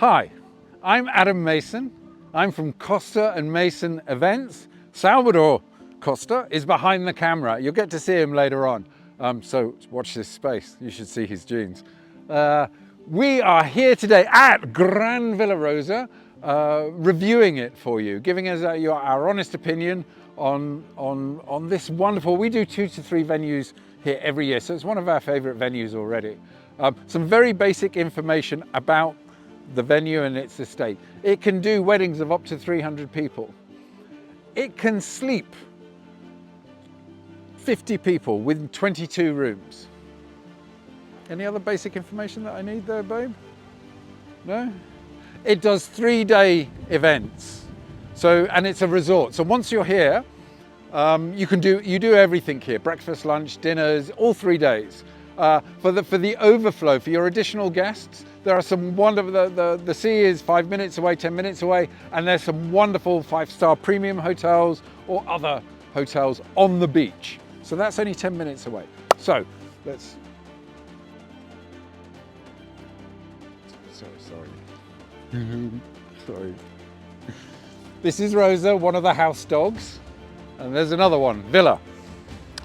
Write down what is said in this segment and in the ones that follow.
Hi, I'm Adam Mason. I'm from Costa and Mason Events. Salvador Costa is behind the camera. You'll get to see him later on. So watch this space. You should see his jeans. We are here today at Grand Villa Rosa, reviewing it for you, giving us our honest opinion on this wonderful. We do 2 to 3 venues here every year, so it's one of our favorite venues already. Some very basic information about the venue and its estate. It can do weddings of up to 300 people. It can sleep 50 people with 22 rooms. Any other basic information that I need there, babe? No? It does 3-day events. And it's a resort. So once you're here, you do everything here. Breakfast, lunch, dinners, all 3 days. For the overflow, for your additional guests, there are some wonderful, the sea is 5 minutes away, 10 minutes away, and there's some wonderful 5-star premium hotels or other hotels on the beach. So that's only 10 minutes away. So let's, sorry. Sorry. This is Rosa, one of the house dogs, and there's another one, Villa.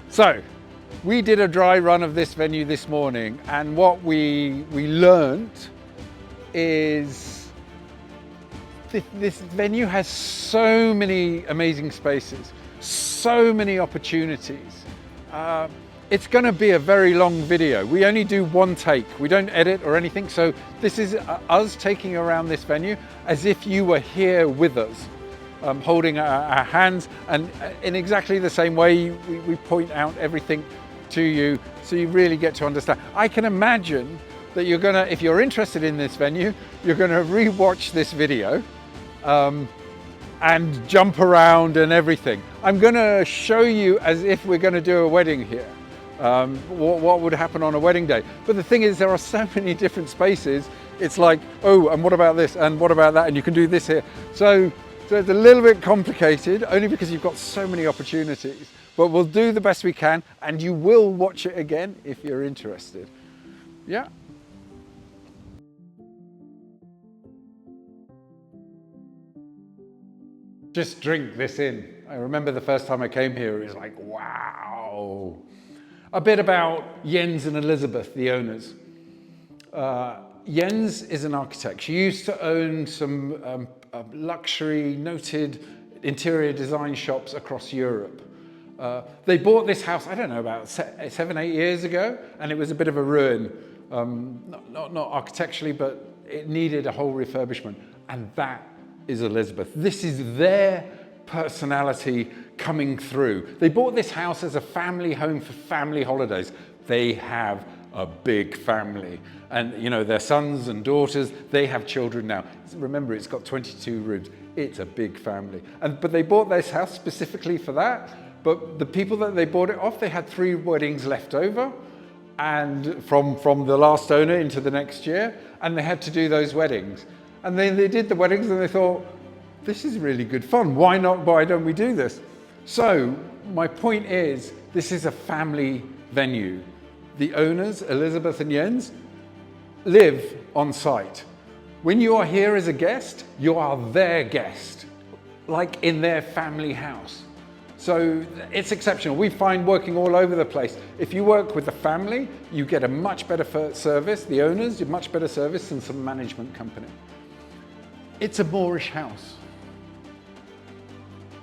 So we did a dry run of this venue this morning, and what we learned is this venue has so many amazing spaces, so many opportunities. It's going to be a very long video. We only do one take. We don't edit or anything. So this is us taking around this venue as if you were here with us, holding our hands, and in exactly the same way we point out everything to you, so you really get to understand. I can imagine that you're gonna, if you're interested in this venue, you're gonna re-watch this video and jump around and everything. I'm gonna show you as if we're gonna do a wedding here, what would happen on a wedding day. But the thing is, there are so many different spaces. It's like, oh, and what about this, and what about that, and you can do this here. So it's a little bit complicated, only because you've got so many opportunities. But we'll do the best we can, and you will watch it again if you're interested. Yeah? Just drink this in. I remember the first time I came here, it was like, wow. A bit about Jens and Elizabeth, the owners. Jens is an architect. She used to own some luxury, noted interior design shops across Europe. They bought this house, I don't know, about 7, 8 years ago, and it was a bit of a ruin. Not architecturally, but it needed a whole refurbishment. And that is Elizabeth. This is their personality coming through. They bought this house as a family home for family holidays. They have a big family. And you know, their sons and daughters, they have children now. Remember, it's got 22 rooms. It's a big family. But they bought this house specifically for that. But the people that they bought it off, they had 3 weddings left over, and from the last owner into the next year, and they had to do those weddings. And then they did the weddings, and they thought, this is really good fun. Why don't we do this? So my point is, this is a family venue. The owners, Elizabeth and Jens, live on site. When you are here as a guest, you are their guest, like in their family house. So it's exceptional. We find working all over the place. If you work with a family, you get a much better service. The owners, a much better service than some management company. It's a Moorish house.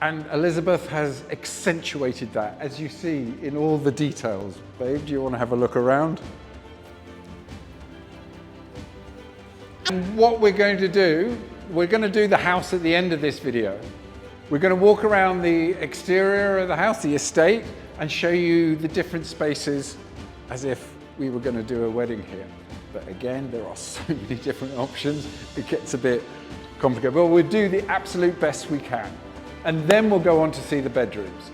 And Elizabeth has accentuated that, as you see in all the details. Babe, do you want to have a look around? And what we're going to do, we're going to do the house at the end of this video. We're going to walk around the exterior of the house, the estate, and show you the different spaces as if we were going to do a wedding here. But again, there are so many different options, it gets a bit complicated. Well, we'll do the absolute best we can. And then we'll go on to see the bedrooms.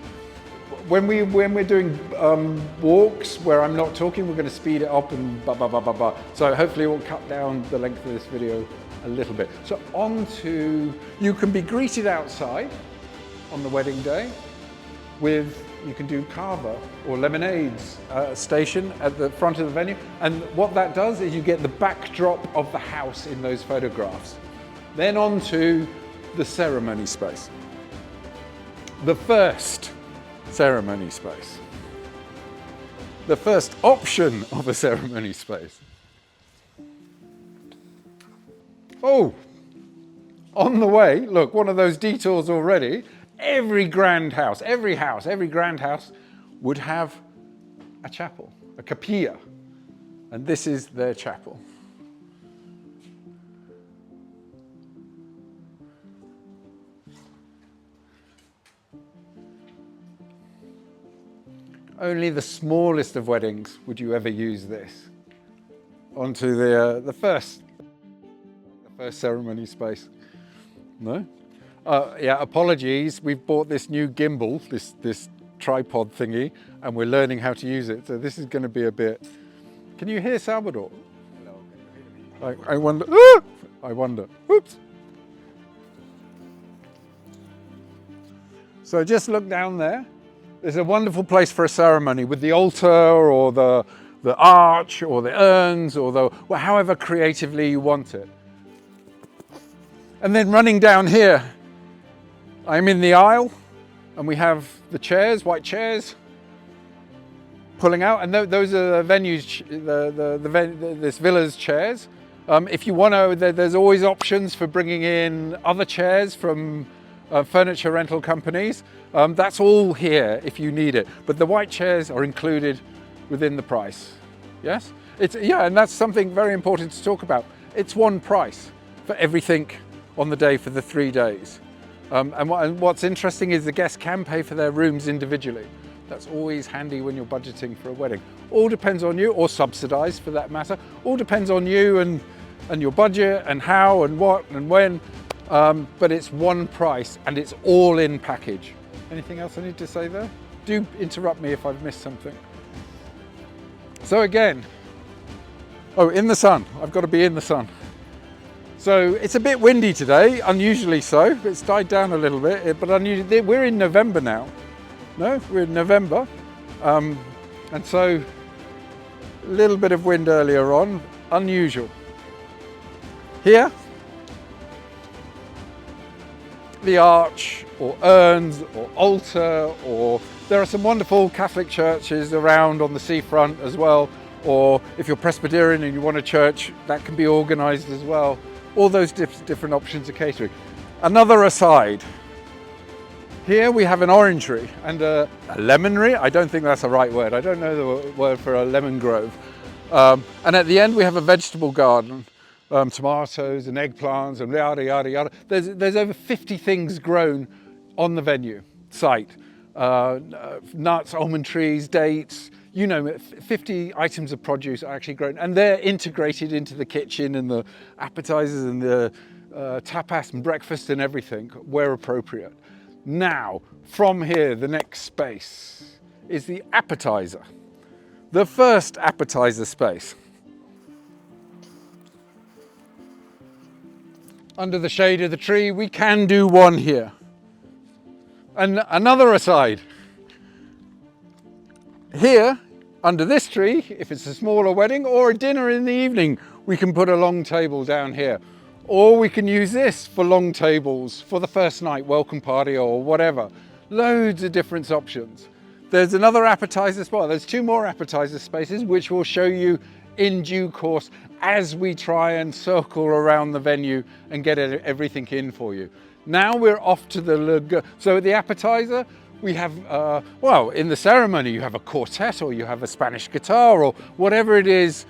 When we're doing walks where I'm not talking, we're going to speed it up and blah, blah, blah, blah, blah. So hopefully we'll cut down the length of this video a little bit. So on to, you can be greeted outside on the wedding day with You can do cava or lemonades station at the front of the venue. And what that does is you get the backdrop of the house in those photographs. Then on to the ceremony space. The first ceremony space. The first option of a ceremony space. Oh, on the way, look, one of those detours already. Every grand house, every grand house would have a chapel, a capilla. And this is their chapel. Only the smallest of weddings would you ever use this. Onto the first ceremony space. No? Yeah, apologies. We've bought this new gimbal, this tripod thingy, and we're learning how to use it. So this is going to be a bit. Can you hear Salvador? Hello. I wonder. Ah! I wonder. Oops. So just look down there. There's a wonderful place for a ceremony with the altar or the arch or the urns or however creatively you want it. And then running down here, I'm in the aisle and we have the chairs, white chairs, pulling out, and those are the venues, this villa's chairs. If you want to, there's always options for bringing in other chairs from furniture rental companies. That's all here if you need it, but the white chairs are included within the price. Yes? And that's something very important to talk about. It's one price for everything on the day for the 3 days. And what's interesting is the guests can pay for their rooms individually. That's always handy when you're budgeting for a wedding. All depends on you, or subsidised for that matter. All depends on you and your budget and how and what and when. But it's one price and it's all in package. Anything else I need to say there? Do interrupt me if I've missed something. So again, in the sun. I've got to be in the sun. So it's a bit windy today, unusually so. It's died down a little bit, but we're in November now. No, we're in November. And so a little bit of wind earlier on, unusual. Here, the arch or urns or altar, or there are some wonderful Catholic churches around on the seafront as well, or if you're Presbyterian and you want a church, that can be organised as well. All those different options of catering. Another aside, here we have an orangery and a lemonry. I don't think that's the right word. I don't know the word for a lemon grove. And at the end we have a vegetable garden, tomatoes and eggplants and yada, yada, yada. There's over 50 things grown on the venue site. Nuts, almond trees, dates, you know, 50 items of produce are actually grown, and they're integrated into the kitchen and the appetizers and the tapas and breakfast and everything where appropriate. Now, from here, the next space is the appetizer. The first appetizer space. Under the shade of the tree, we can do one here. And another aside. Here, under this tree, if it's a smaller wedding or a dinner in the evening, we can put a long table down here. Or we can use this for long tables for the first night welcome party or whatever. Loads of different options. There's another appetizer spot. There's 2 more appetizer spaces, which we'll show you in due course as we try and circle around the venue and get everything in for you. Now we're off to the Lagona. So at the appetizer, we have, in the ceremony, you have a quartet or you have a Spanish guitar or whatever it is,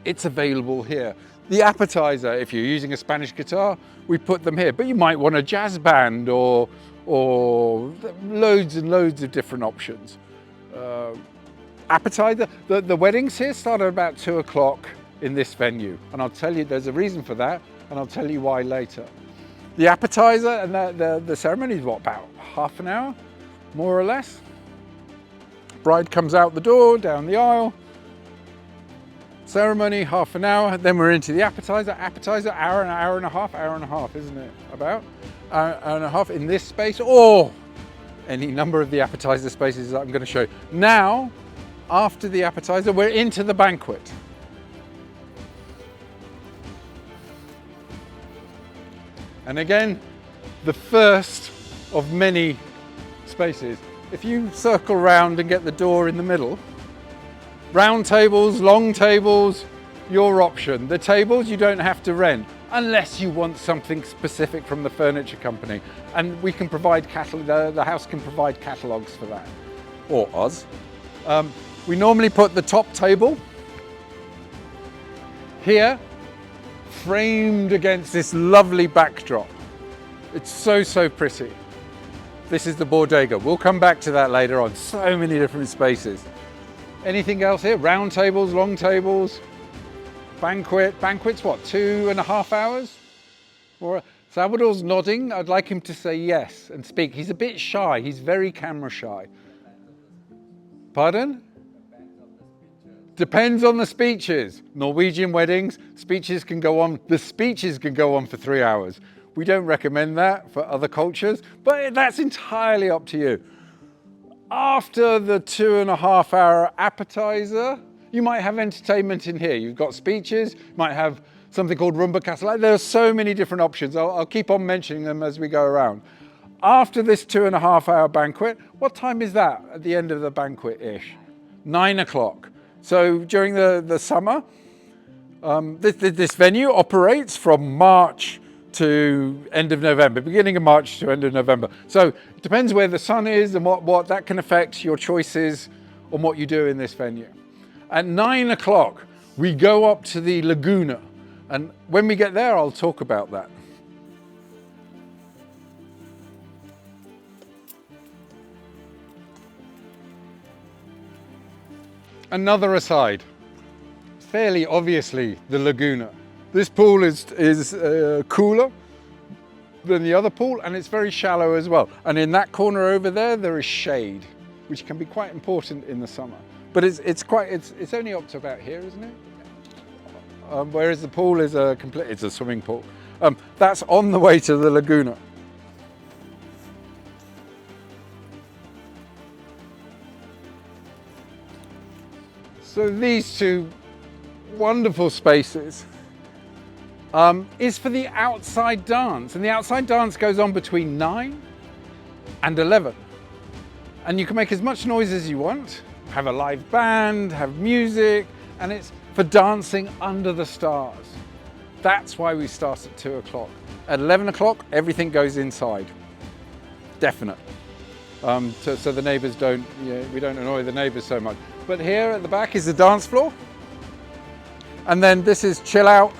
it's available here. The appetizer, if you're using a Spanish guitar, we put them here. But you might want a jazz band or loads and loads of different options. Appetizer, the weddings here start at about 2 o'clock in this venue. And I'll tell you, there's a reason for that, and I'll tell you why later. The appetizer and the ceremony is what, about half an hour, more or less? Bride comes out the door, down the aisle. Ceremony, half an hour, then we're into the appetizer. Appetizer, hour and a half, isn't it? About hour and a half in this space. Or any number of the appetizer spaces that I'm going to show you. Now, after the appetizer, we're into the banquet. And again, the first of many spaces. If you circle round and get the door in the middle, round tables, long tables, your option. The tables you don't have to rent unless you want something specific from the furniture company. And we can provide the house can provide catalogues for that, or us. We normally put the top table here, framed against this lovely backdrop. It's so pretty. This is the Bordega. We'll come back to that later on. So many different spaces. Anything else here? Round tables, long tables, banquet. Banquet's what, 2.5 hours? Or Salvador's nodding. I'd like him to say yes and speak. He's a bit shy. He's very camera shy. Pardon? Depends on the speeches. Norwegian weddings, speeches can go on. The speeches can go on for 3 hours. We don't recommend that for other cultures, but that's entirely up to you. After the 2.5 hour appetizer, you might have entertainment in here. You've got speeches, you might have something called rumba casa. There are so many different options. I'll keep on mentioning them as we go around. After this 2.5 hour banquet, what time is that at the end of the banquet-ish? 9 o'clock. So during the summer, this venue operates from March to end of November, beginning of March to end of November. So it depends where the sun is and what that can affect your choices on what you do in this venue. At 9 o'clock, we go up to the Lagona. And when we get there, I'll talk about that. Another aside, fairly obviously the Lagona. This pool is cooler than the other pool, and it's very shallow as well. And in that corner over there is shade, which can be quite important in the summer. But it's only up to about here, isn't it? Whereas the pool is it's a swimming pool. That's on the way to the Lagona. So these two wonderful spaces is for the outside dance. And the outside dance goes on between 9 and 11. And you can make as much noise as you want, have a live band, have music, and it's for dancing under the stars. That's why we start at 2 o'clock. At 11 o'clock, everything goes inside. Definite. So the neighbors we don't annoy the neighbors so much. But here at the back is the dance floor. And then this is chill out.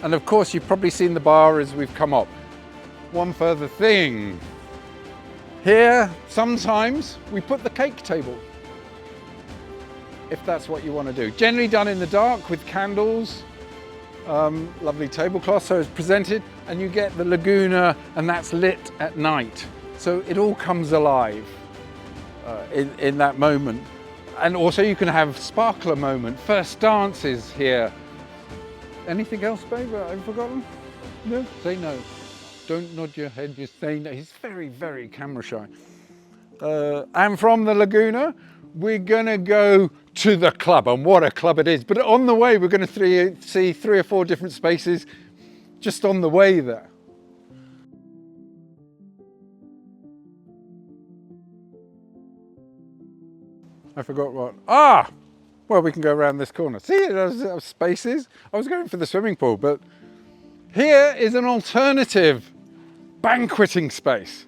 And of course, you've probably seen the bar as we've come up. One further thing. Here, sometimes we put the cake table, if that's what you want to do. Generally done in the dark with candles, lovely tablecloth, so it's presented, and you get the Lagona, and that's lit at night. So it all comes alive in that moment. And also you can have sparkler moment, first dances here. Anything else, babe, I've forgotten? No? Say no. Don't nod your head, just say no. He's very, very camera shy. And from the Lagona, we're gonna go to the club, and what a club it is. But on the way, we're gonna see 3 or 4 different spaces just on the way there. I forgot what. Well, we can go around this corner. See, there's spaces. I was going for the swimming pool, but here is an alternative banqueting space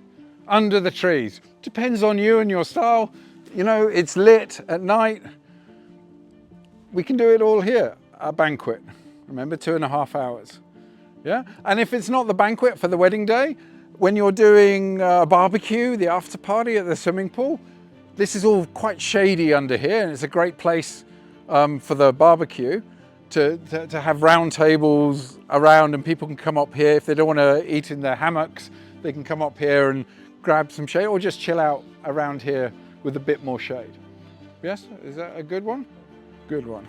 under the trees. Depends on you and your style. You know, it's lit at night. We can do it all here, a banquet. Remember, 2.5 hours. Yeah, and if it's not the banquet for the wedding day, when you're doing a barbecue, the after party at the swimming pool, this is all quite shady under here, and it's a great place for the barbecue to have round tables around, and people can come up here. If they don't want to eat in their hammocks, they can come up here and grab some shade, or just chill out around here with a bit more shade. Yes, is that a good one? Good one.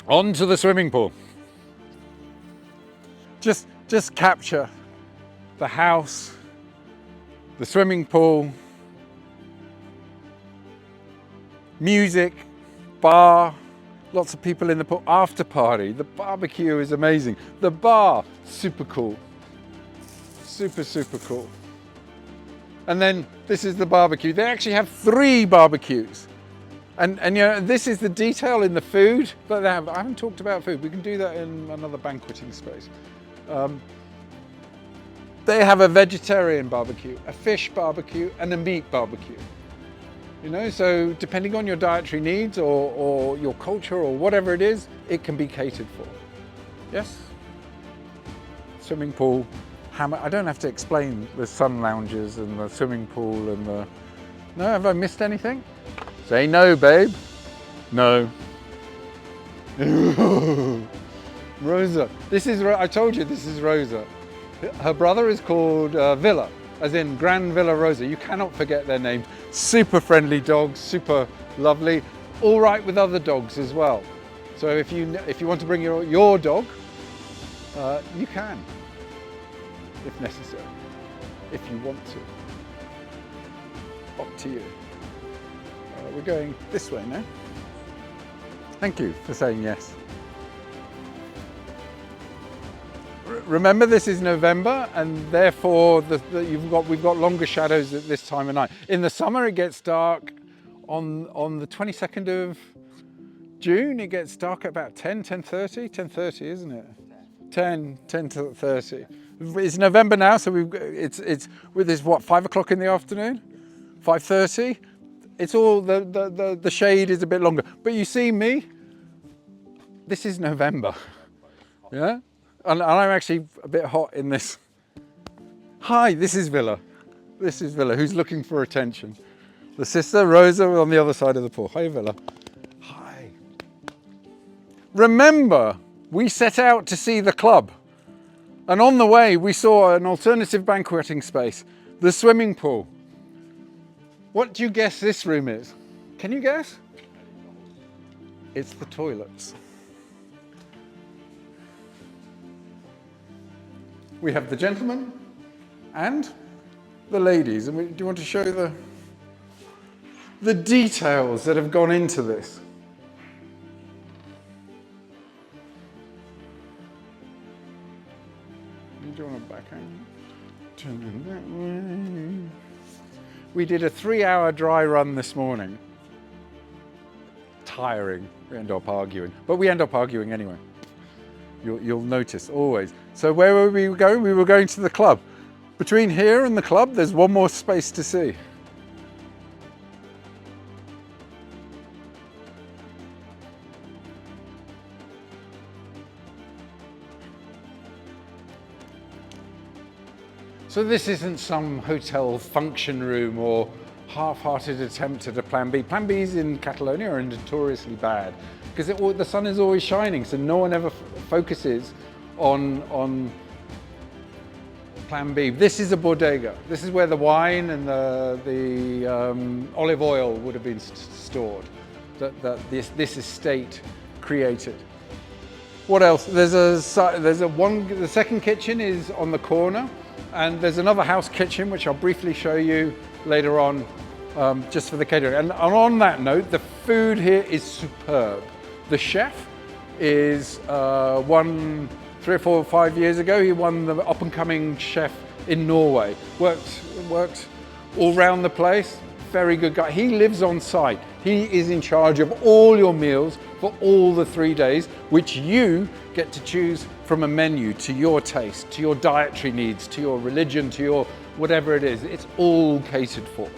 On to the swimming pool. Just capture the house the swimming pool, music, bar, lots of people in the pool, after party. The barbecue is amazing. The bar, super cool. Super, super cool. And then this is the barbecue. They actually have 3 barbecues. And you know, this is the detail in the food that they have. I haven't talked about food. We can do that in another banqueting space. They have a vegetarian barbecue, a fish barbecue, and a meat barbecue. You know, so depending on your dietary needs or your culture or whatever it is, it can be catered for. Yes? Swimming pool. I don't have to explain the sun lounges and the swimming pool and the... No, have I missed anything? Say no, babe. No. Rosa. This is, I told you this is Rosa. Her brother is called Villa, as in Grand Villa Rosa. You cannot forget their names. Super friendly dogs, super lovely. All right with other dogs as well. So if you want to bring your dog, you can, if necessary, if you want to. Up to you. We're going this way now. Thank you for saying yes. Remember, this is November, and therefore we've got longer shadows at this time of night. In the summer, it gets dark on the 22nd of June. It gets dark at about 10:30, isn't it? 10 to 30. It's November now, so it's with this what 5 o'clock in the afternoon, 5:30. It's all the shade is a bit longer. But you see me. This is November. Yeah. And I'm actually a bit hot in this. Hi, this is Villa. This is Villa, who's looking for attention. The sister, Rosa, on the other side of the pool. Hi, Villa. Hi. Remember, we set out to see the club. And on the way, we saw an alternative banqueting space, the swimming pool. What do you guess this room is? Can you guess? It's the toilets. We have the gentlemen and the ladies. And do you want to show the details that have gone into this? Do you want to backhand? Turn it that way. We did a 3-hour dry run this morning. Tiring. We end up arguing. But we end up arguing anyway. You'll notice always. So where were we going? We were going to the club. Between here and the club, there's one more space to see. So this isn't some hotel function room or half-hearted attempt at a plan B. Plan Bs in Catalonia are notoriously bad because the sun is always shining, so no one ever focuses on plan B. This is a Bordega. This is where the wine and the olive oil would have been stored, that this estate created. What else? The second kitchen is on the corner, and there's another house kitchen which I'll briefly show you later on, just for the catering. And on that note, the food here is superb. The chef is won 3 or 4 or 5 years ago. He won the up-and-coming chef in Norway. Worked all around the place. Very good guy. He lives on site. He is in charge of all your meals for all the 3 days, which you get to choose from a menu to your taste, to your dietary needs, to your religion, to your whatever it is. It's all catered for.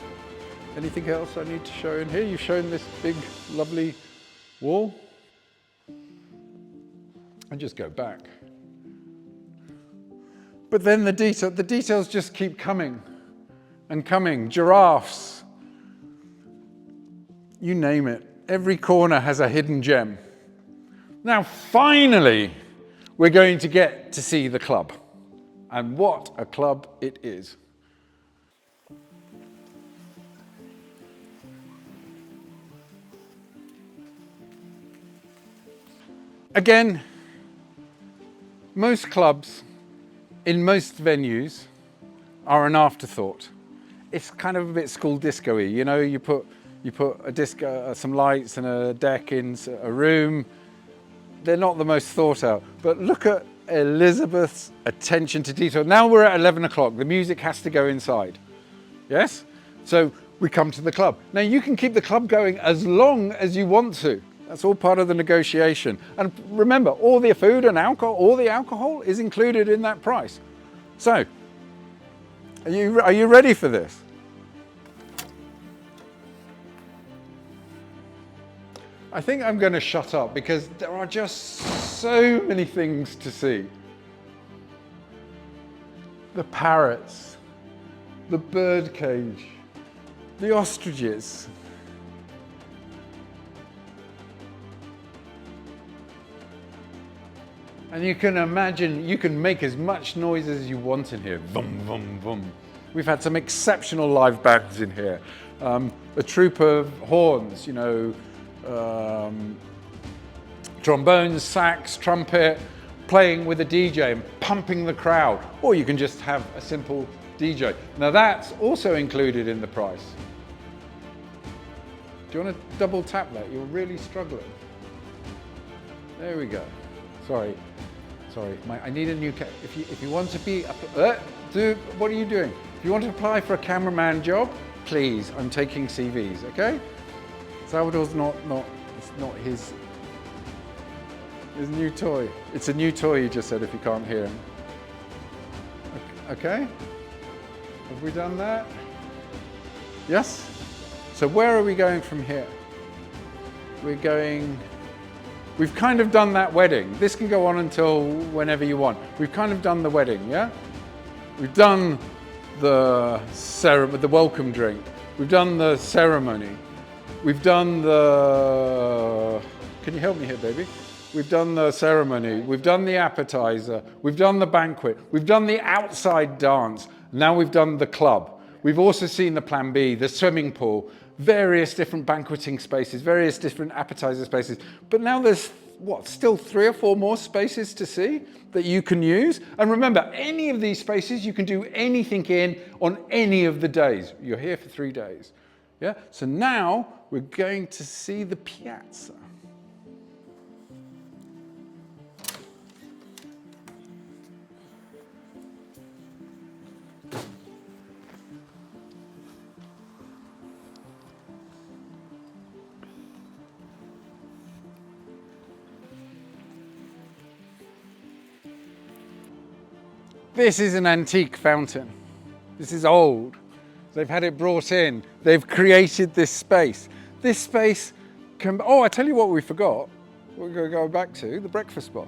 Anything else I need to show in here? You've shown this big, lovely wall. And just go back. But then the details just keep coming and coming. Giraffes, you name it. Every corner has a hidden gem. Now, finally, we're going to get to see the club. And what a club it is. Again, most clubs in most venues are an afterthought. it's kind of a bit school disco-y. You know, you put a disco, some lights and a deck in a room. They're not the most thought out, but look at Elizabeth's attention to detail. Now we're at 11 o'clock. The music has to go inside. Yes? So we come to the club. Now you can keep the club going as long as you want to. That's all part of the negotiation. And remember, all the food and alcohol, all the alcohol is included in that price. So, are you ready for this? I think I'm going to shut up because there are just so many things to see. The parrots, the bird cage, the ostriches. And you can imagine, you can make as much noise as you want in here. Vum, vum, vum. We've had some exceptional live bands in here. A troupe of horns, you know, trombones, sax, trumpet, playing with a DJ and pumping the crowd. Or you can just have a simple DJ. Now that's also included in the price. Do you want to double tap that? You're really struggling. There we go. Sorry, I need a new if you want to be, what are you doing? If you want to apply for a cameraman job, please, I'm taking CVs, okay? Salvador's it's not his new toy. It's a new toy, he just said, if you can't hear him. Okay? Have we done that? Yes? So where are we going from here? We've kind of done that wedding. This can go on until whenever you want. We've kind of done the wedding, yeah? We've done the welcome drink. We've done the ceremony. We've done can you help me here, baby? We've done the ceremony. We've done the appetizer. We've done the banquet. We've done the outside dance. Now we've done the club. We've also seen the plan B, the swimming pool, various different banqueting spaces, various different appetizer spaces. But now there's, still 3 or 4 more spaces to see that you can use. And remember, any of these spaces, you can do anything in on any of the days. You're here for 3 days. Yeah? So now we're going to see the Piazza. This is an antique fountain. This is old. They've had it brought in. They've created this space. This space can, I tell you what we forgot. We're going to go back to the breakfast bar.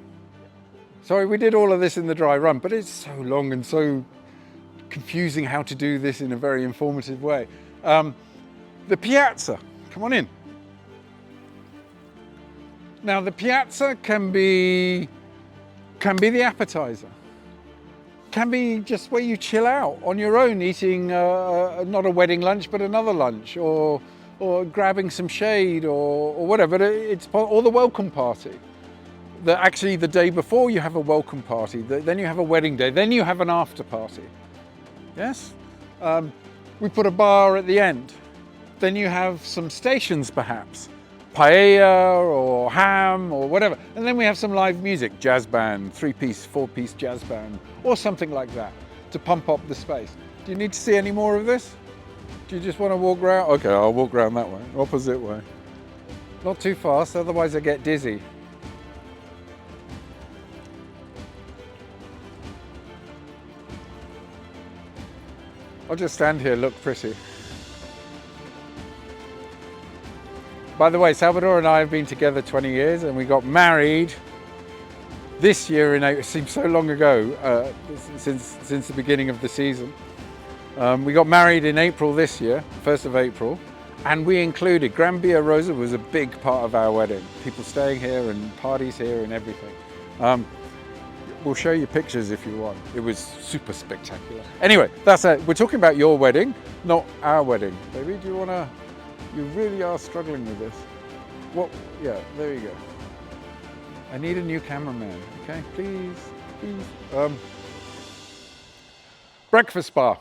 Sorry, we did all of this in the dry run, but it's so long and so confusing how to do this in a very informative way. The Piazza, come on in. Now the Piazza can be the appetizer. Can be just where you chill out on your own, eating not a wedding lunch, but another lunch, or grabbing some shade, or whatever. It's or the welcome party. Actually, the day before you have a welcome party, then you have a wedding day, then you have an after party. Yes? We put a bar at the end. Then you have some stations, perhaps. Paella or ham or whatever. And then we have some live music, jazz band, 3-piece, 4-piece jazz band, or something like that to pump up the space. Do you need to see any more of this? Do you just want to walk around? Okay, I'll walk around that way, opposite way. Not too fast, otherwise I get dizzy. I'll just stand here, look pretty. By the way, Salvador and I have been together 20 years and we got married this year in April. It seems so long ago, since the beginning of the season. We got married in April this year, 1st of April, and we included, Grand Villa Rosa was a big part of our wedding. People staying here and parties here and everything. We'll show you pictures if you want. It was super spectacular. Anyway, that's it. We're talking about your wedding, not our wedding. Baby, do you want to? You really are struggling with this. What? Yeah, there you go. I need a new cameraman, okay? Please. Breakfast bar.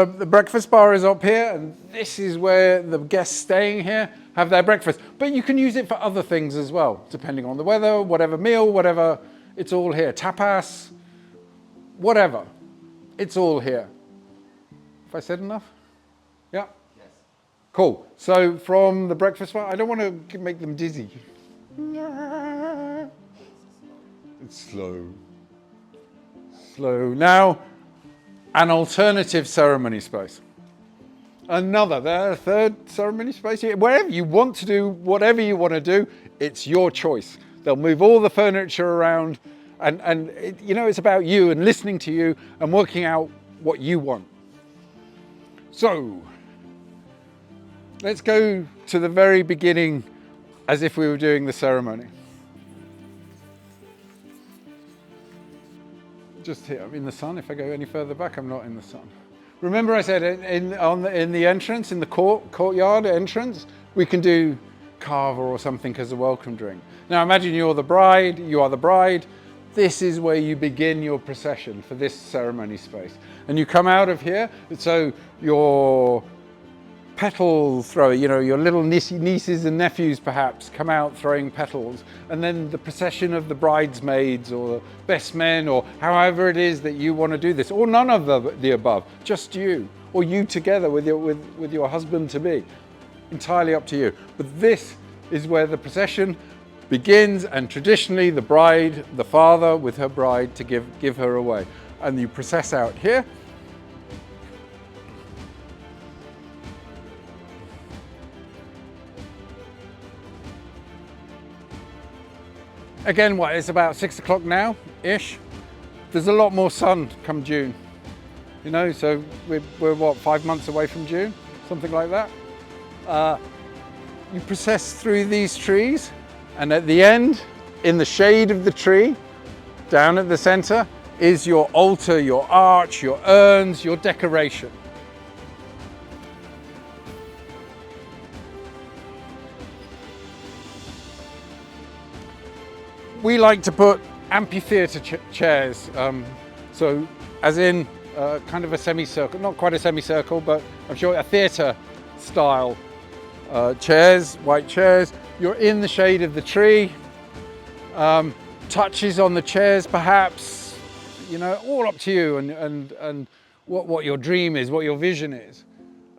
The breakfast bar is up here, and this is where the guests staying here have their breakfast. But you can use it for other things as well, depending on the weather, whatever meal, whatever. It's all here. Tapas, whatever. It's all here. Have I said enough? Yeah? Yes. Cool. So from the breakfast bar, I don't want to make them dizzy. It's slow. Slow. Now, an alternative ceremony space. Another, third ceremony space. Wherever you want to do, whatever you want to do, it's your choice. They'll move all the furniture around, and it's about you and listening to you and working out what you want. So, let's go to the very beginning as if we were doing the ceremony. Just here, I'm in the sun. If I go any further back, I'm not in the sun. Remember I said in the entrance, in the courtyard entrance, we can do cava or something as a welcome drink. Now imagine you are the bride. This is where you begin your procession for this ceremony space. And you come out of here, so your petal thrower, your little nieces and nephews perhaps come out throwing petals, and then the procession of the bridesmaids or best men, or however it is that you want to do this, or none of the above, just you, or you together with your husband to be, entirely up to you. But this is where the procession begins, and traditionally the bride, the father with her bride to give her away, and you process out here. Again, it's about 6 o'clock now-ish. There's a lot more sun come June. So we're what, 5 months away from June? Something like that. You process through these trees, and at the end, in the shade of the tree, down at the center, is your altar, your arch, your urns, your decoration. We like to put amphitheater chairs, so as in kind of a semicircle, not quite a semicircle, but I'm sure a theater style chairs, white chairs. You're in the shade of the tree, touches on the chairs perhaps, all up to you and what your dream is, what your vision is.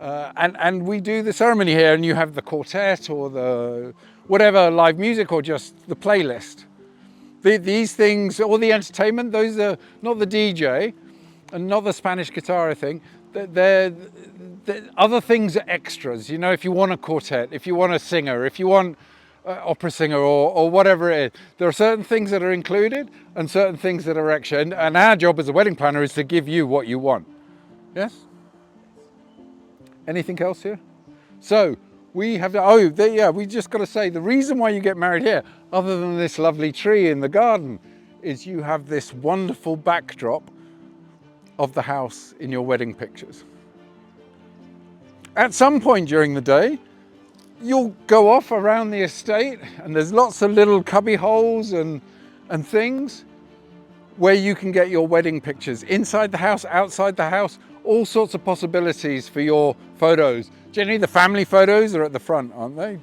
And we do the ceremony here, and you have the quartet or the whatever live music or just the playlist. These things, all the entertainment, those are not the DJ and not the Spanish guitar, I think. They're other things are extras. If you want a quartet, if you want a singer, if you want opera singer or whatever it is, there are certain things that are included and certain things that are extra. And our job as a wedding planner is to give you what you want. Yes? Anything else here? So, we just got to say, the reason why you get married here, other than this lovely tree in the garden, is you have this wonderful backdrop of the house in your wedding pictures. At some point during the day, you'll go off around the estate, and there's lots of little cubby holes and things where you can get your wedding pictures. Inside the house, outside the house, all sorts of possibilities for your photos. Generally, the family photos are at the front, aren't they?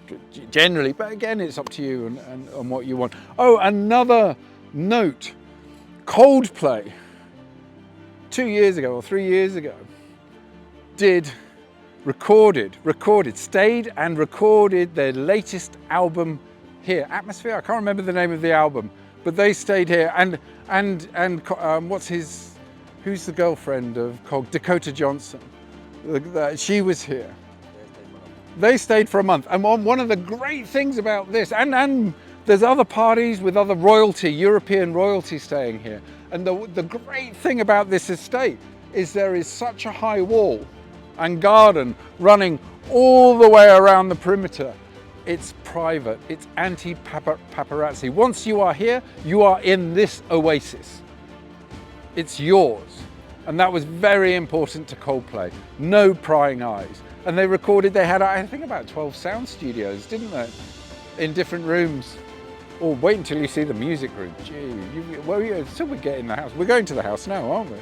Generally, but again, it's up to you and what you want. Oh, another note. Coldplay, 2 years ago or 3 years ago, stayed and recorded their latest album here. Atmosphere, I can't remember the name of the album, but they stayed here. And who's the girlfriend of Dakota Johnson? She was here. They stayed for a month. And one of the great things about this, and there's other parties with other royalty, European royalty staying here. And the great thing about this estate is there is such a high wall and garden running all the way around the perimeter. It's private, it's anti-paparazzi. Once you are here, you are in this oasis. It's yours. And that was very important to Coldplay. No prying eyes. And they had, I think, about 12 sound studios, didn't they? In different rooms. Or wait until you see the music room. Gee, so we get in the house. We're going to the house now, aren't we?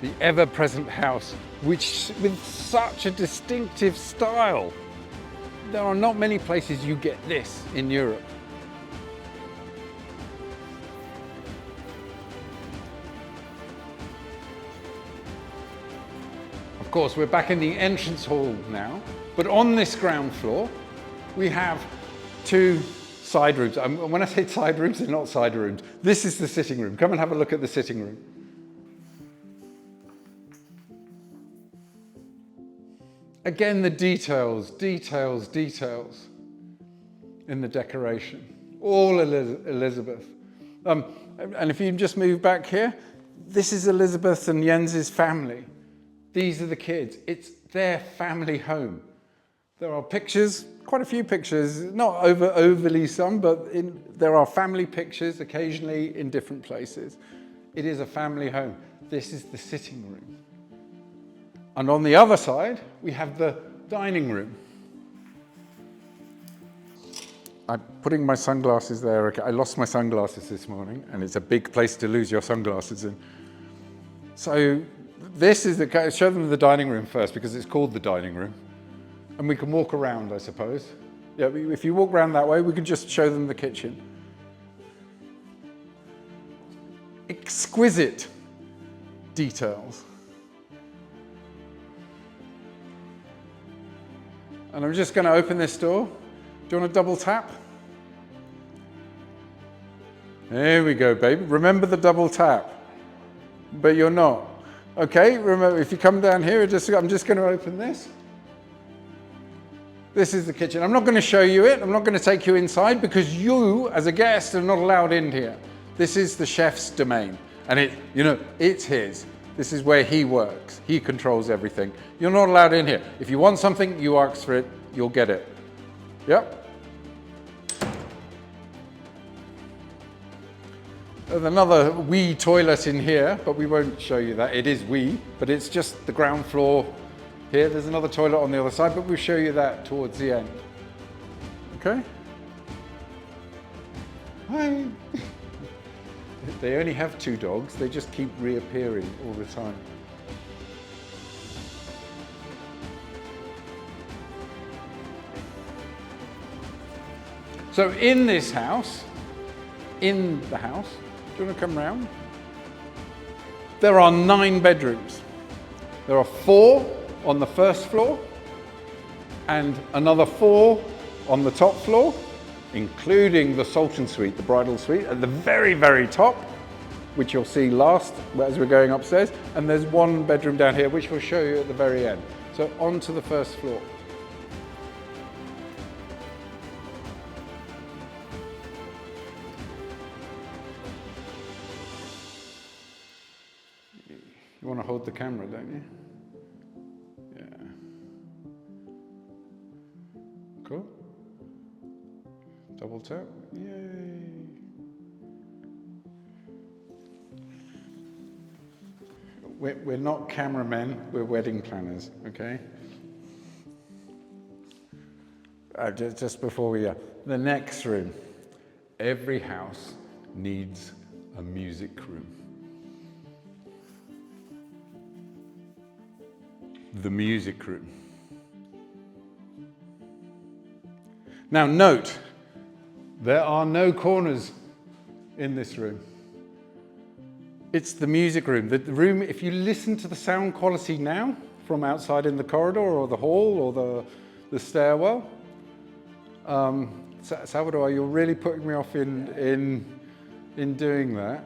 the ever-present house, which with such a distinctive style. There are not many places you get this in Europe. Of course, we're back in the entrance hall now, but on this ground floor, we have two side rooms. When I say side rooms, they're not side rooms. This is the sitting room. Come and have a look at the sitting room. Again, the details in the decoration. All Elizabeth. And if you just move back here, this is Elizabeth and Jens's family. These are the kids. It's their family home. There are pictures, quite a few pictures, not overly some, but there are family pictures occasionally in different places. It is a family home. This is the sitting room. And on the other side, we have the dining room. I'm putting my sunglasses there. Okay, I lost my sunglasses this morning, and it's a big place to lose your sunglasses in. So this is show them the dining room first, because it's called the dining room. And we can walk around, I suppose. Yeah, if you walk around that way, we can just show them the kitchen. Exquisite details. And I'm just going to open this door. Do you want to double tap? There we go, baby. Remember the double tap. But you're not. Okay, remember, if you come down here, I'm just going to open this. This is the kitchen. I'm not going to show you it. I'm not going to take you inside because you, as a guest, are not allowed in here. This is the chef's domain. And it's his. This is where he works. He controls everything. You're not allowed in here. If you want something, you ask for it, you'll get it. Yep. There's another wee toilet in here, but we won't show you that. It is wee, but it's just the ground floor here. There's another toilet on the other side, but we'll show you that towards the end. Okay? Hi. They only have 2 dogs. They just keep reappearing all the time. So in this house, do you want to come round? There are 9 bedrooms. There are 4 on the first floor and another 4 on the top floor, including the Sultan Suite, the bridal suite, at the very, very top, which you'll see last as we're going upstairs. And there's 1 bedroom down here, which we'll show you at the very end. So on to the first floor. You want to hold the camera, don't you? Yeah. Cool. Double tap. Yay. We're not cameramen, we're wedding planners, okay? Just before we the next room. Every house needs a music room. The music room. Now note, there are no corners in this room. It's the music room. The room, if you listen to the sound quality now from outside in the corridor or the hall or the stairwell, Salvador, you're really putting me off in doing that.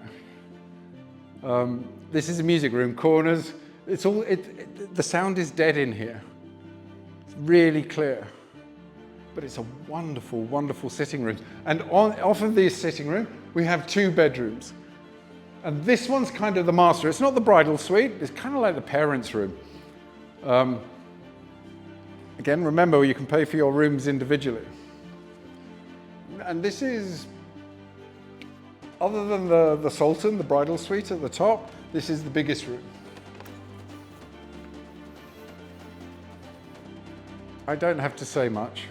This is a music room. Corners. It's all. The sound is dead in here. It's really clear. But it's a wonderful, wonderful sitting room. And off of this sitting room, we have 2 bedrooms. And this one's kind of the master. It's not the bridal suite. It's kind of like the parents' room. Again, remember, you can pay for your rooms individually. And this is, other than the Sultan, the bridal suite at the top, this is the biggest room. I don't have to say much.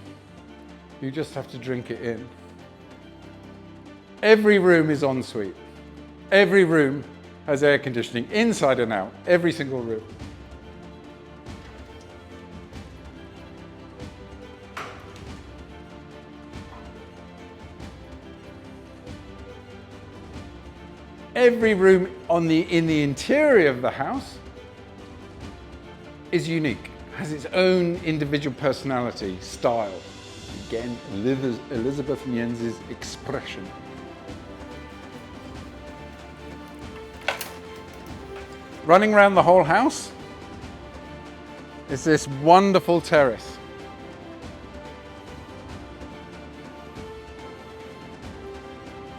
You just have to drink it in. Every room is en suite. Every room has air conditioning inside and out, every single room. Every room in the interior of the house is unique, has its own individual personality, style. Again, Elizabethanian's expression. Running around the whole house is this wonderful terrace.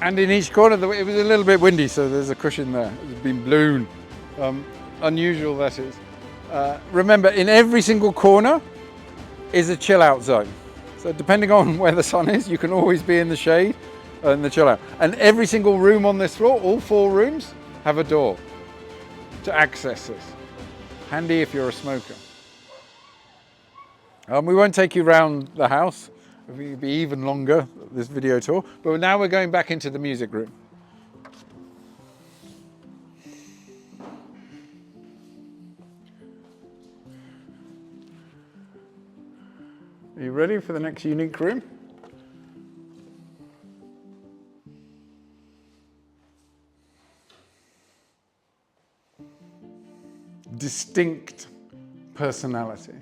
And in each corner, it was a little bit windy, so there's a cushion there. It's been blown. Unusual, that is. Remember, in every single corner is a chill out zone. So depending on where the sun is, you can always be in the shade and the chill out. And every single room on this floor, all 4 rooms, have a door to access this. Handy if you're a smoker. We won't take you around the house. I think it'll be even longer, this video tour. But now we're going back into the music room. Are you ready for the next unique room? Distinct personality.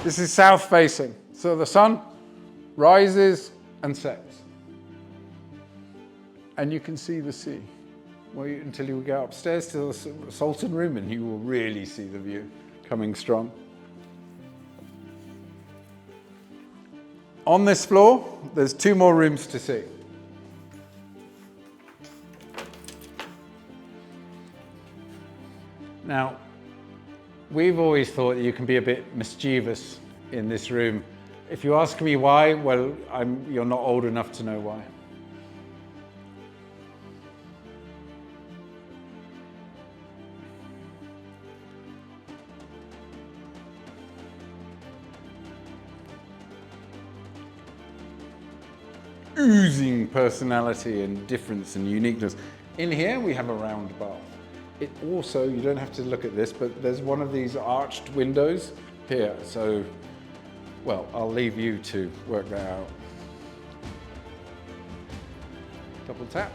This is south facing, so the sun rises and sets. And you can see the sea until you go upstairs to the Sultan room and you will really see the view coming strong. On this floor, there's 2 more rooms to see. Now, we've always thought that you can be a bit mischievous in this room. If you ask me why, well, you're not old enough to know why. Oozing personality and difference and uniqueness. In here, we have a round bath. It also, you don't have to look at this, but there's one of these arched windows here. So, well, I'll leave you to work that out. Double tap.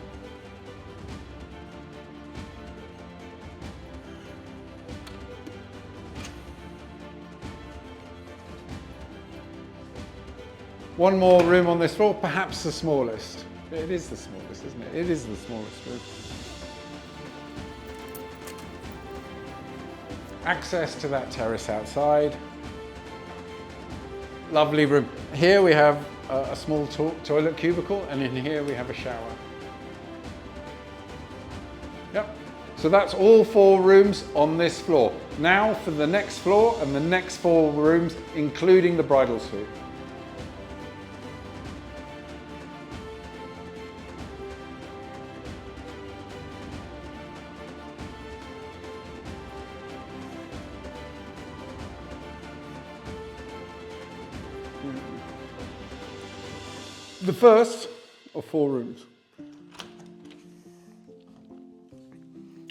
One more room on this floor, perhaps the smallest. It is the smallest, isn't it? It is the smallest room. Access to that terrace outside. Lovely room. Here we have a small toilet cubicle, and in here we have a shower. Yep. So that's all 4 rooms on this floor. Now for the next floor and the next 4 rooms, including the bridal suite. The first of 4 rooms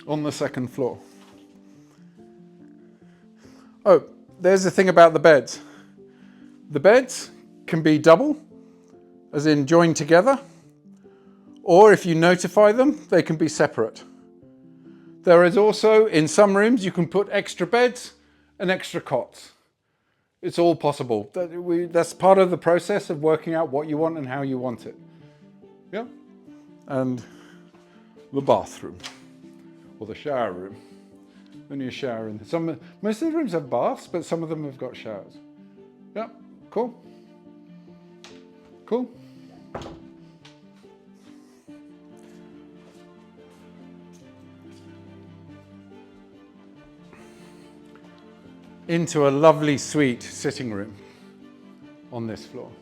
on the second floor. Oh, there's the thing about the beds. The beds can be double, as in joined together, or if you notify them, they can be separate. There is also, in some rooms, you can put extra beds and extra cots. It's all possible. That's part of the process of working out what you want and how you want it. Yeah? And the bathroom, or the shower room. Only a shower in there. Most of the rooms have baths, but some of them have got showers. Yeah, cool. Cool. Into a lovely suite sitting room on this floor.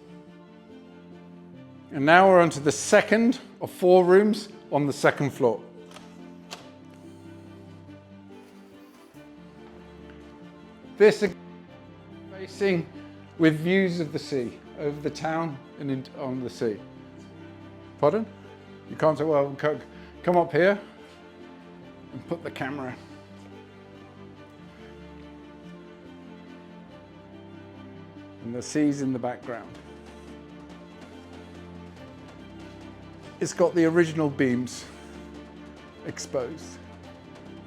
And now we're onto the second of 4 rooms on the second floor. This facing with views of the sea, over the town and on the sea. Pardon? You can't say, well, come up here and put the camera. And the sea's in the background. It's got the original beams exposed,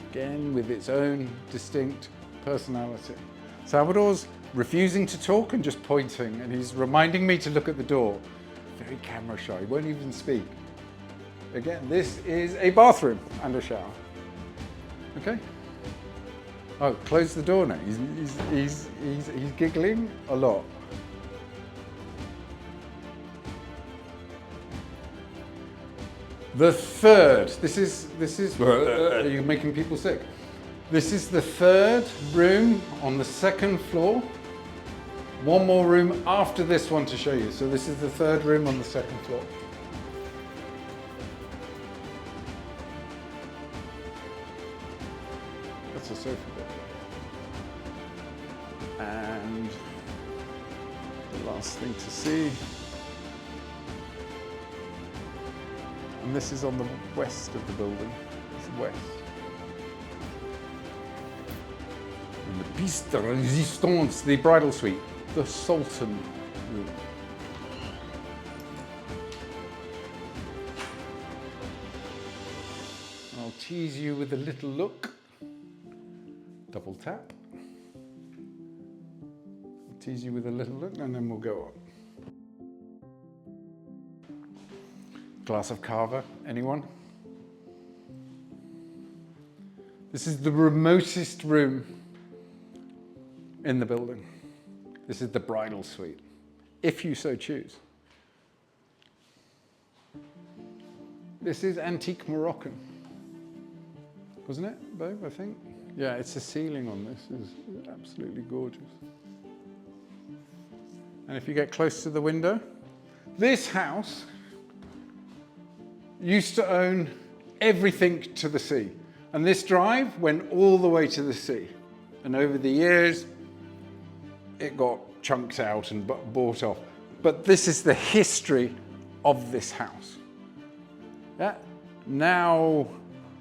again with its own distinct personality. Salvador's refusing to talk and just pointing, and he's reminding me to look at the door. Very camera shy, he won't even speak. Again, this is a bathroom and a shower. Okay? Oh, close the door now. He's giggling a lot. The third, this is, you're making people sick. This is the third room on the second floor. One more room after this one to show you. So this is the third room on the second floor. That's a sofa bed. And the last thing to see. And this is on the west of the building. It's west. And the piece de résistance, the bridal suite, the Sultan room. I'll tease you with a little look. Double tap. I'll tease you with a little look and then we'll go on. Glass of cava, anyone? This is the remotest room in the building. This is the bridal suite, if you so choose. This is antique Moroccan, wasn't it, babe, I think? Yeah, it's the ceiling on this is absolutely gorgeous. And if you get close to the window, this house used to own everything to the sea. And this drive went all the way to the sea. And over the years, it got chunked out and bought off. But this is the history of this house. Yeah. Now,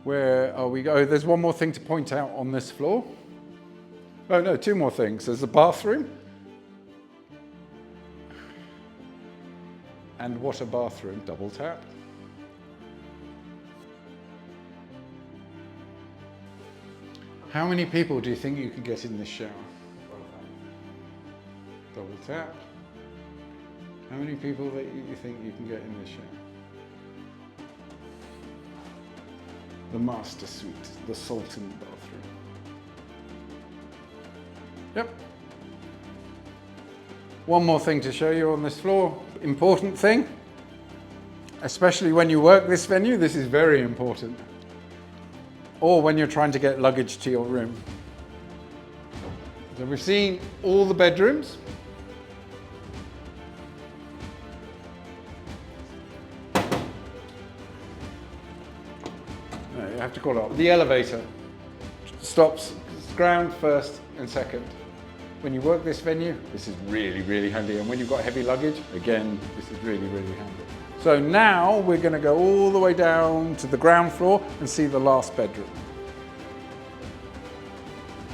where are we? Oh, there's one more thing to point out on this floor. Oh no, two more things. There's a bathroom. And what a bathroom, double tap. How many people do you think you can get in this shower? Double tap. How many people that you think you can get in this shower? The master suite, the Sultan bathroom. Yep. One more thing to show you on this floor. Important thing, especially when you work this venue, this is very important. Or when you're trying to get luggage to your room. So we've seen all the bedrooms. No, you have to call it up. The elevator stops ground first and second. When you work this venue, this is really, really handy. And when you've got heavy luggage, again, this is really, really handy. So now we're going to go all the way down to the ground floor and see the last bedroom.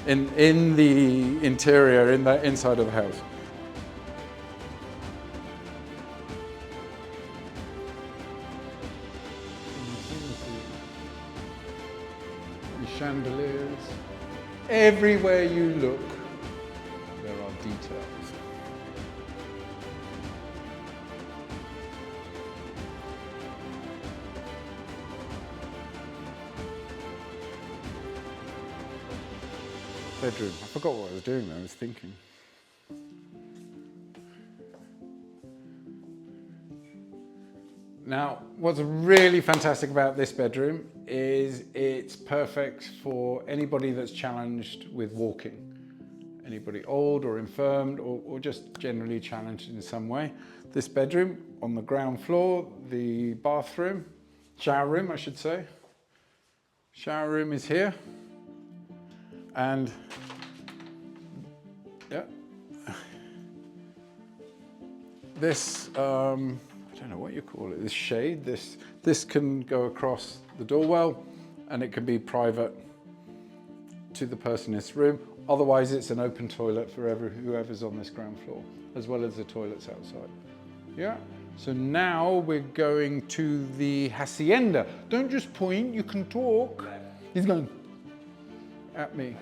In the interior, in the inside of the house. The chandeliers. Everywhere you look, there are details. Bedroom. I forgot what I was doing there, I was thinking. Now, what's really fantastic about this bedroom is it's perfect for anybody that's challenged with walking. Anybody old or infirmed or just generally challenged in some way. This bedroom on the ground floor, the bathroom, shower room I should say. Shower room is here. And Yeah. This, I don't know what you call it, this shade, this can go across the doorwell and it can be private to the person in this room. Otherwise, it's an open toilet for whoever's on this ground floor, as well as the toilets outside. Yeah. So now we're going to the hacienda. Don't just point, you can talk. He's going at me.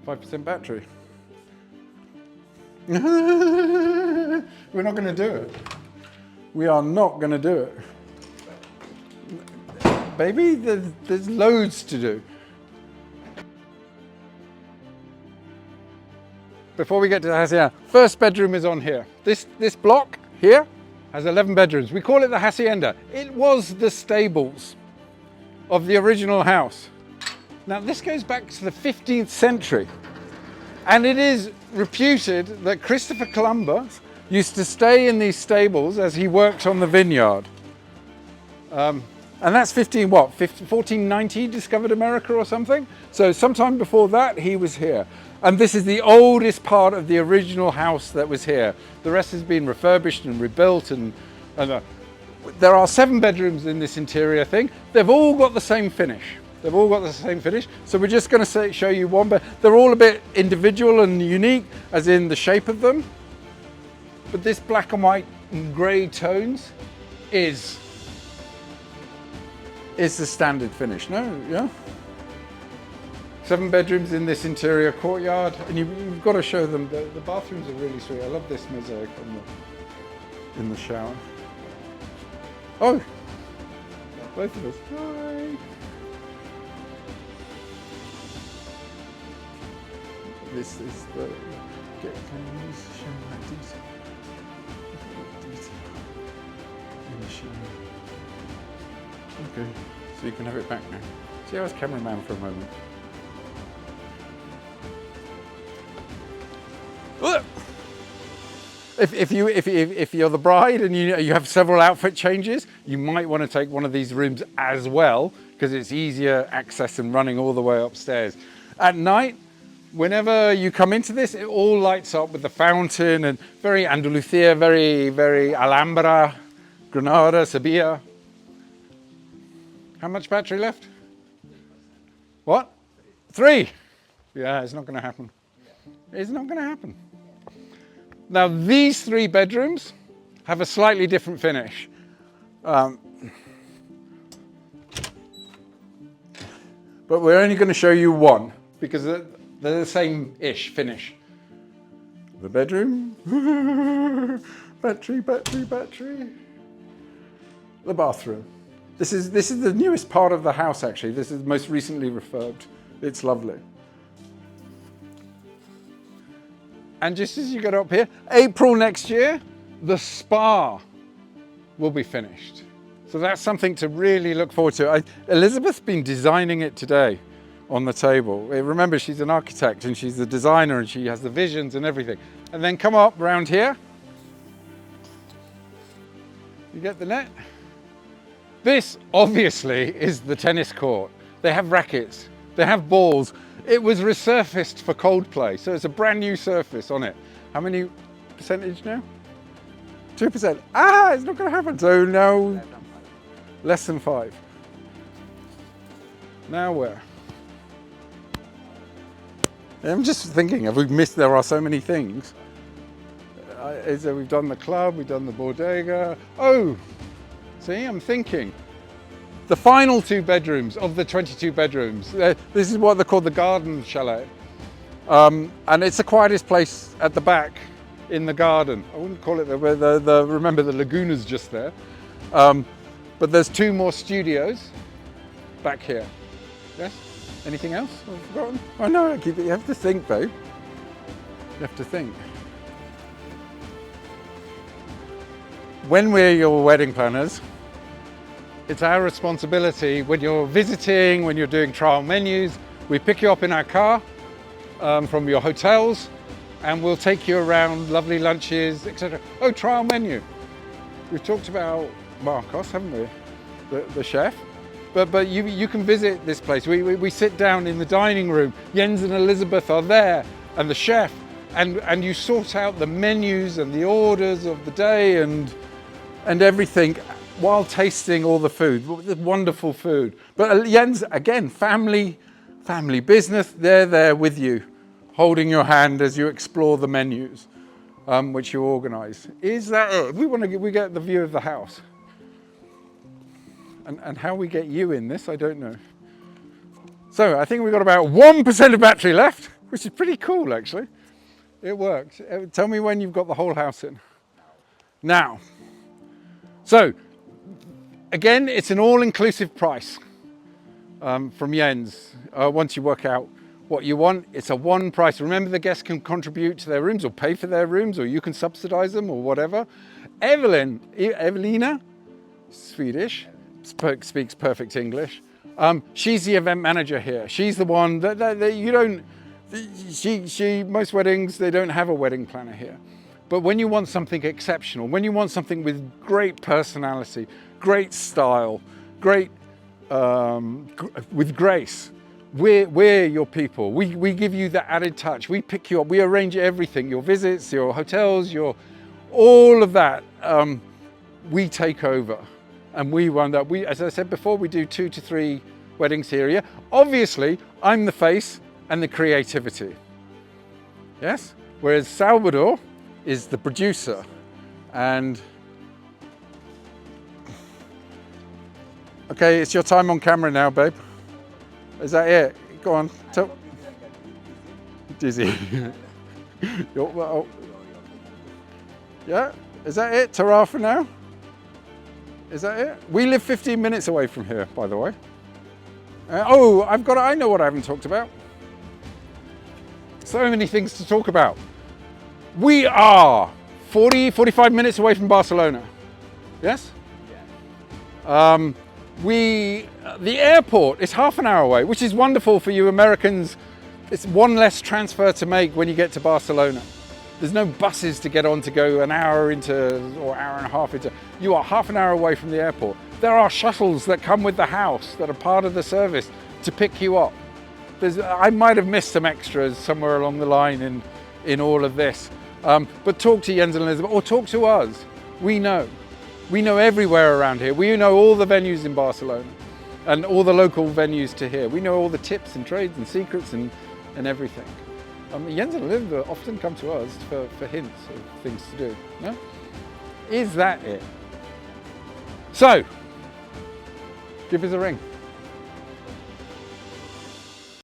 5% battery. We're not going to do it. We are not going to do it. Baby, there's loads to do. Before we get to the hacienda, first bedroom is on here. This block here has 11 bedrooms. We call it the hacienda. It was the stables of the original house. Now this goes back to the 15th century. And it is reputed that Christopher Columbus used to stay in these stables as he worked on the vineyard. And that's 1490 discovered America or something? So sometime before that, he was here. And this is the oldest part of the original house that was here. The rest has been refurbished and rebuilt. And there are 7 bedrooms in this interior thing. They've all got the same finish. They've all got the same finish. So we're just going to show you one, but they're all a bit individual and unique, as in the shape of them. But this black and white and grey tones is the standard finish. No, yeah. 7 bedrooms in this interior courtyard, and you've got to show them. The bathrooms are really sweet. I love this mosaic in the shower. Oh, both of us. Hi. This is the. Can you show that detail? Detail in the shower. Okay, so you can have it back now. See, I was cameraman for a moment. If you're the bride and you have several outfit changes, you might want to take one of these rooms as well, because it's easier access and running all the way upstairs. At night, whenever you come into this, it all lights up with the fountain and very Andalusia, very, very Alhambra, Granada, Sevilla. How much battery left? What? 3. Yeah, it's not going to happen. It's not going to happen. Now, these 3 bedrooms have a slightly different finish. But we're only going to show you one, because they're the same-ish finish. The bedroom. Battery, battery, battery. The bathroom. This is the newest part of the house, actually. This is most recently refurbed. It's lovely. And just as you get up here, April next year, the spa will be finished. So that's something to really look forward to. Elizabeth's been designing it today on the table. Remember, she's an architect and she's the designer and she has the visions and everything. And then come up round here. You get the net? This, obviously, is the tennis court. They have rackets, they have balls. It was resurfaced for Coldplay, so it's a brand new surface on it. How many percentage now? 2%. Ah, it's not going to happen. So now, less than 5. Now where? I'm just thinking, have we missed? There are so many things. So we've done the club, we've done the Bordega. Oh, see, I'm thinking. The final 2 bedrooms of the 22 bedrooms. This is what they call the garden chalet. And it's the quietest place at the back in the garden. I wouldn't call it remember the Lagona's just there. But there's 2 more studios back here. Yes? Anything else I've forgotten? Oh no, you have to think, babe. You have to think. When we're your wedding planners, it's our responsibility when you're visiting, when you're doing trial menus, we pick you up in our car from your hotels and we'll take you around lovely lunches, etc. Oh, trial menu. We've talked about Marcos, haven't we? The chef. But you can visit this place. We sit down in the dining room. Jens and Elizabeth are there and the chef, and you sort out the menus and the orders of the day and everything while tasting all the food, the wonderful food. But Jens, again, family business, they're there with you, holding your hand as you explore the menus, which you organize. Is that it? We get the view of the house. And how we get you in this, I don't know. So I think we've got about 1% of battery left, which is pretty cool, actually. It works. Tell me when you've got the whole house in. Now. So, again, it's an all-inclusive price from Jens. Once you work out what you want, it's a one price. Remember, the guests can contribute to their rooms or pay for their rooms, or you can subsidize them or whatever. Evelina, Swedish, speaks perfect English. She's the event manager here. She's the one that you don't, most weddings, they don't have a wedding planner here. But when you want something exceptional, when you want something with great personality, great style, great, with grace, we're your people. We give you the added touch. We pick you up. We arrange everything, your visits, your hotels, all of that. We take over and we run that. As I said before, we do 2 to 3 weddings here. Yeah? Obviously, I'm the face and the creativity. Yes? Whereas Salvador is the producer. And okay, it's your time on camera now, babe. Is that it? Go on. Dizzy. Yeah? Is that it? Tarafa now? Is that it? We live 15 minutes away from here, by the way. I know what I haven't talked about. So many things to talk about. We are 45 minutes away from Barcelona. Yes? Yeah. The airport is half an hour away, which is wonderful for you Americans. It's one less transfer to make when you get to Barcelona. There's no buses to get on to go an hour into, or hour and a half into. You are half an hour away from the airport. There are shuttles that come with the house that are part of the service to pick you up. I might have missed some extras somewhere along the line in all of this. But talk to Jens and Elizabeth, or talk to us. We know. We know everywhere around here. We know all the venues in Barcelona and all the local venues to here. We know all the tips and trades and secrets and everything. Jens and Elizabeth often come to us for hints of things to do. No? Is that it? So, give us a ring.